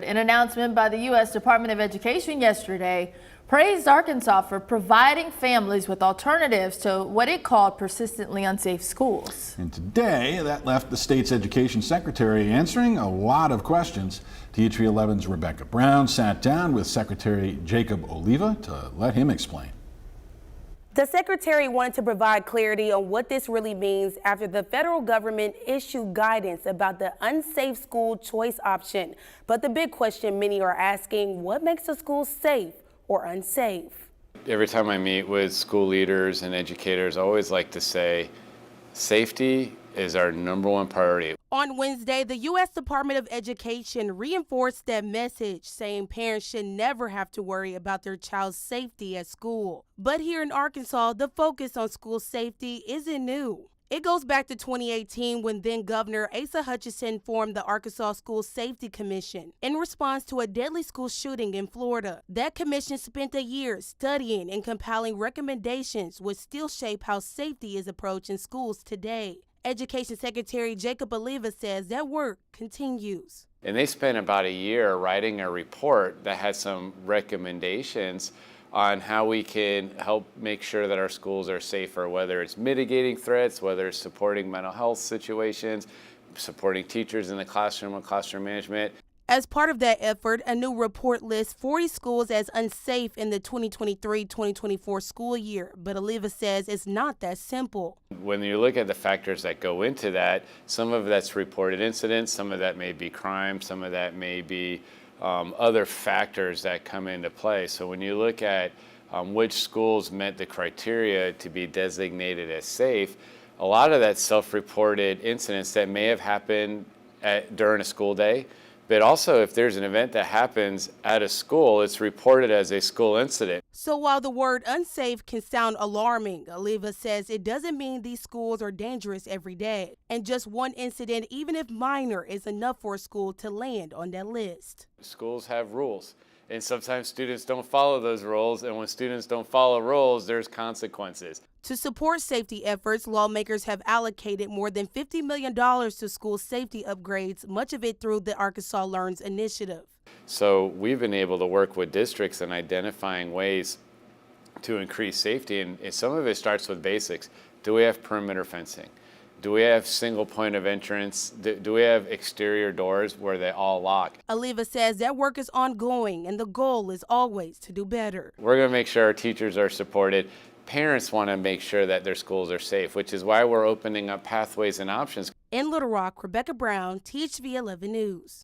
An announcement by the U.S. Department of Education yesterday praised Arkansas for providing families with alternatives to what it called persistently unsafe schools. And today, that left the state's education secretary answering a lot of questions. THV 11's Rebecca Brown sat down with Secretary Jacob Oliva to let him explain. The secretary wanted to provide clarity on what this really means after the federal government issued guidance about the unsafe school choice option. But the big question many are asking, what makes a school safe or unsafe? Every time I meet with school leaders and educators, I always like to say, safety is our #1 priority. On Wednesday, the U.S. Department of Education reinforced that message, saying parents should never have to worry about their child's safety at school. But here in Arkansas, the focus on school safety isn't new. It goes back to 2018 when then-Governor Asa Hutchinson formed the Arkansas School Safety Commission in response to a deadly school shooting in Florida. That commission spent a year studying and compiling recommendations which still shape how safety is approached in schools today. Education Secretary Jacob Oliva says that work continues. And they spent about a year writing a report that had some recommendations on how we can help make sure that our schools are safer, whether it's mitigating threats, whether it's supporting mental health situations, supporting teachers in the classroom and classroom management. As part of that effort, a new report lists 40 schools as unsafe in the 2023-2024 school year. But Oliva says it's not that simple. When you look at the factors that go into that, some of that's reported incidents, some of that may be crime, some of that may be other factors that come into play. So when you look at which schools met the criteria to be designated as safe, a lot of that's self-reported incidents that may have happened during a school day. But also, if there's an event that happens at a school, it's reported as a school incident. So while the word unsafe can sound alarming, Oliva says it doesn't mean these schools are dangerous every day. And just one incident, even if minor, is enough for a school to land on that list. Schools have rules, and sometimes students don't follow those rules. And when students don't follow rules, there's consequences. To support safety efforts, lawmakers have allocated more than $50 million to school safety upgrades, much of it through the Arkansas Learns initiative. So we've been able to work with districts in identifying ways to increase safety, and some of it starts with basics. Do we have perimeter fencing? Do we have single point of entrance? Do we have exterior doors where they all lock? Oliva says that work is ongoing, and the goal is always to do better. We're going to make sure our teachers are supported. Parents want to make sure that their schools are safe, which is why we're opening up pathways and options. In Little Rock, Rebecca Brown, THV 11 News.